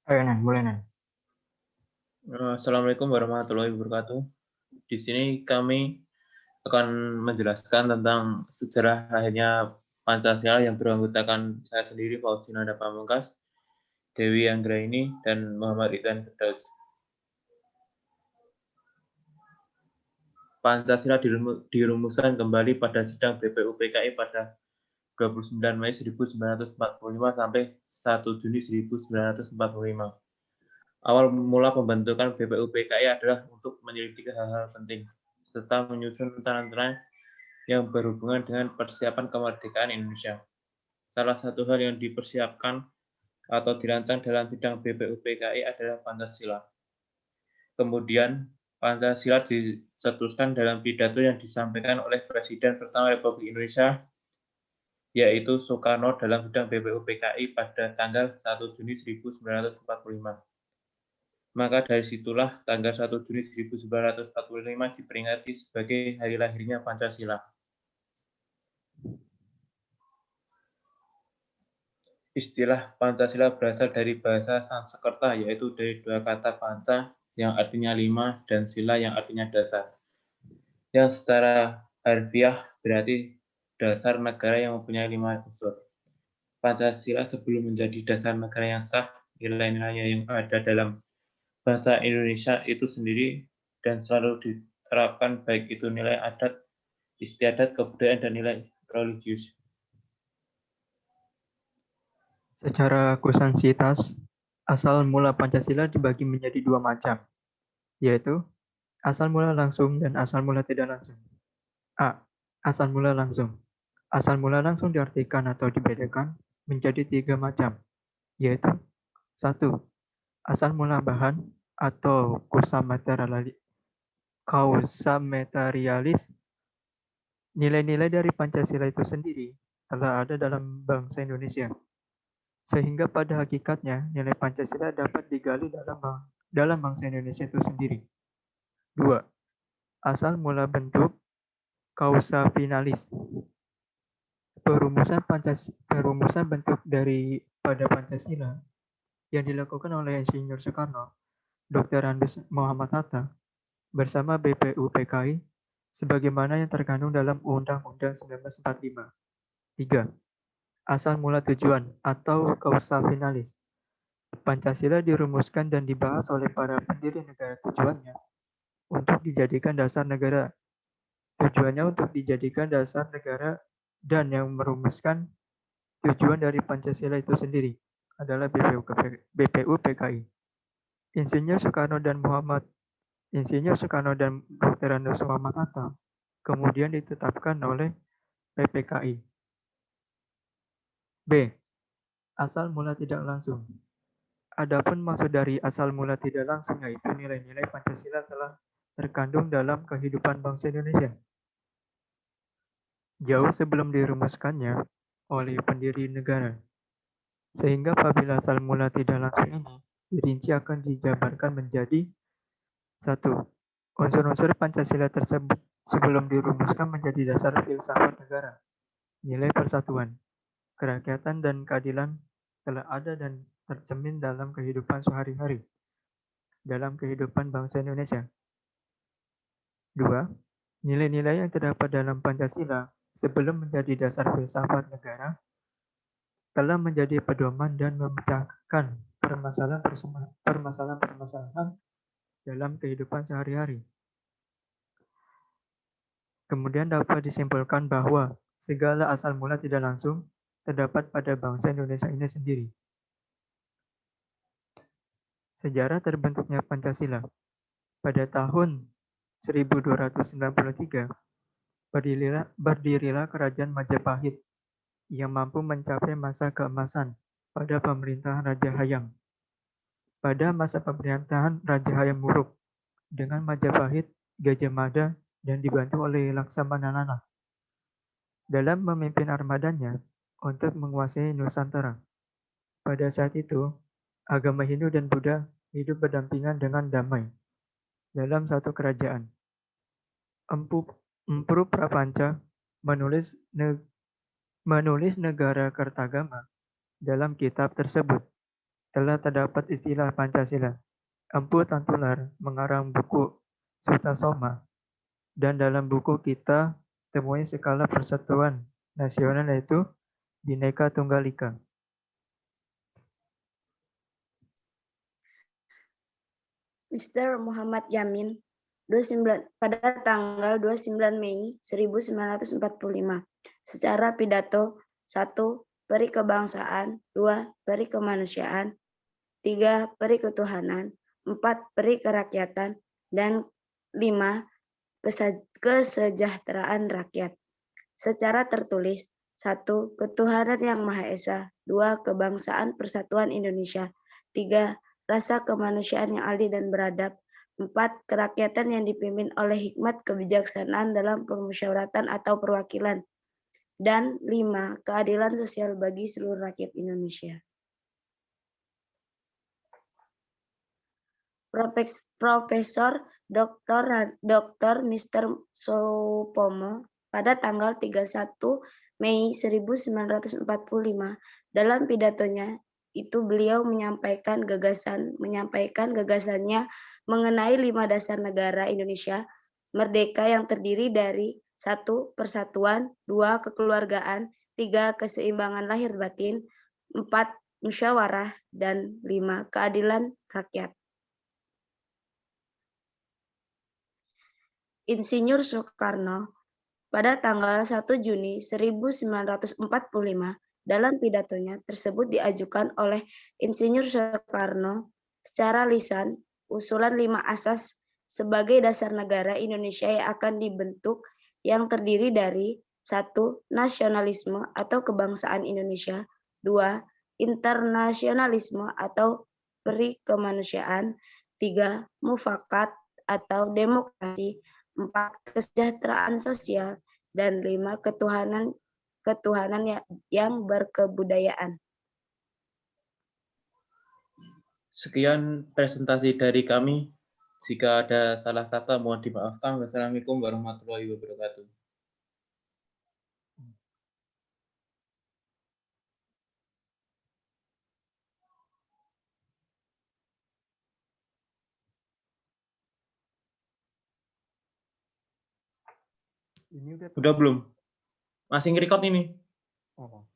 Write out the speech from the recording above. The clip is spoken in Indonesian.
Ayo Nan, mulai Nan. Assalamualaikum warahmatullahi wabarakatuh. Di sini kami akan menjelaskan tentang sejarah lahirnya Pancasila yang beranggotakan saya sendiri, Fauzi Nanda Pamungkas, Dewi Anggraini, dan Muhammad Ridwan Firdaus. Pancasila dirumuskan kembali pada sidang BPUPKI pada 29 Mei 1945 sampai 1 Juni 1945. Awal mula pembentukan BPUPKI adalah untuk menyelidiki hal-hal penting, serta menyusun rencana-rencana yang berhubungan dengan persiapan kemerdekaan Indonesia. Salah satu hal yang dipersiapkan atau dirancang dalam bidang BPUPKI adalah Pancasila. Kemudian, Pancasila dicetuskan dalam pidato yang disampaikan oleh Presiden pertama Republik Indonesia, yaitu Soekarno dalam bidang BPUPKI pada tanggal 1 Juni 1945. Maka dari situlah tanggal 1 Juni 1945 diperingati sebagai hari lahirnya Pancasila. Istilah Pancasila berasal dari bahasa Sanskerta, yaitu dari dua kata panca yang artinya 5 dan sila yang artinya dasar. Yang secara harfiah berarti dasar negara yang mempunyai 5 unsur. Pancasila sebelum menjadi dasar negara yang sah, nilai-nilainya yang ada dalam bahasa Indonesia itu sendiri dan selalu diterapkan, baik itu nilai adat, istiadat, kebudayaan, dan nilai religius. Secara kusansitas, asal mula Pancasila dibagi menjadi dua macam, yaitu asal mula langsung dan asal mula tidak langsung. A. Asal mula langsung. Asal mula langsung diartikan atau dibedakan menjadi tiga macam, yaitu 1. Asal mula bahan atau causa materialis. Nilai-nilai dari Pancasila itu sendiri telah ada dalam bangsa Indonesia, sehingga pada hakikatnya nilai Pancasila dapat digali dalam bangsa Indonesia itu sendiri. 2. Asal mula bentuk causa finalis. Perumusan bentuk pada Pancasila yang dilakukan oleh Insinyur Soekarno, Dr. Andes Muhammad Hatta, bersama BPUPKI sebagaimana yang terkandung dalam Undang-Undang 1945. 3. Asal mula tujuan atau causa finalis. Pancasila dirumuskan dan dibahas oleh para pendiri negara tujuannya untuk dijadikan dasar negara. Tujuannya untuk dijadikan dasar negara dan yang merumuskan tujuan dari Pancasila itu sendiri adalah BPUPKI. Insinyur Soekarno dan Dr. Andes Muhammad Hatta kemudian ditetapkan oleh PPKI. B. Asal mula tidak langsung. Adapun maksud dari asal mula tidak langsung yaitu nilai-nilai Pancasila telah terkandung dalam kehidupan bangsa Indonesia. Jauh sebelum dirumuskannya oleh pendiri negara. Sehingga apabila asal mula tidak langsung ini dirinci akan dijabarkan menjadi 1. Unsur-unsur Pancasila tersebut sebelum dirumuskan menjadi dasar filsafat negara. Nilai persatuan, kerakyatan, dan keadilan telah ada dan tercermin dalam kehidupan sehari-hari, dalam kehidupan bangsa Indonesia. 2. Nilai-nilai yang terdapat dalam Pancasila sebelum menjadi dasar filsafat negara telah menjadi pedoman dan memecahkan permasalahan-permasalahan dalam kehidupan sehari-hari. Kemudian dapat disimpulkan bahwa segala asal mula tidak langsung terdapat pada bangsa Indonesia ini sendiri. Sejarah terbentuknya Pancasila. Pada tahun 1293, berdirilah Kerajaan Majapahit yang mampu mencapai masa keemasan pada pemerintahan Raja Hayam. Pada masa pemerintahan Raja Hayam Wuruk dengan Majapahit, Gajah Mada, dan dibantu oleh Laksamana Nanah dalam memimpin armadanya untuk menguasai Nusantara. Pada saat itu, agama Hindu dan Buddha hidup berdampingan dengan damai dalam satu kerajaan. Empu Prapanca menulis Negara Kertagama dalam kitab tersebut telah terdapat istilah Pancasila. Empu Tantular mengarang buku Sutasoma, dan dalam buku kita temui skala persatuan nasional yaitu Bhinneka Tunggal Ika. Mr. Muhammad Yamin, 29, pada tanggal 29 Mei 1945, secara pidato 1. Peri kebangsaan, 2. Peri kemanusiaan, 3. Peri ketuhanan, 4. Peri kerakyatan, dan 5. Kesejahteraan rakyat. Secara tertulis, 1. Ketuhanan yang Maha Esa, 2. Kebangsaan Persatuan Indonesia, 3. Rasa kemanusiaan yang adil dan beradab, 4. Kerakyatan yang dipimpin oleh hikmat kebijaksanaan dalam permusyawaratan atau perwakilan, dan 5. Keadilan sosial bagi seluruh rakyat Indonesia. Profesor Dr. Mr. Sopomo pada tanggal 31 Mei 1945 dalam pidatonya itu beliau menyampaikan gagasannya mengenai 5 dasar negara Indonesia merdeka yang terdiri dari 1. Persatuan, 2. Kekeluargaan, 3. Keseimbangan lahir batin, 4. Musyawarah, dan 5. Keadilan rakyat. Insinyur Soekarno pada tanggal 1 Juni 1945 dalam pidatonya tersebut diajukan oleh Insinyur Soekarno secara lisan usulan 5 asas sebagai dasar negara Indonesia yang akan dibentuk yang terdiri dari 1. Nasionalisme atau kebangsaan Indonesia, 2. Internasionalisme atau peri kemanusiaan, 3. Mufakat atau demokrasi, 4. Kesejahteraan sosial, dan 5. Ketuhanan yang berkebudayaan. Sekian presentasi dari kami. Jika ada salah kata mohon dimaafkan. Wassalamualaikum warahmatullahi wabarakatuh. Ini Udah belum? Masih nge-record ini? Oh.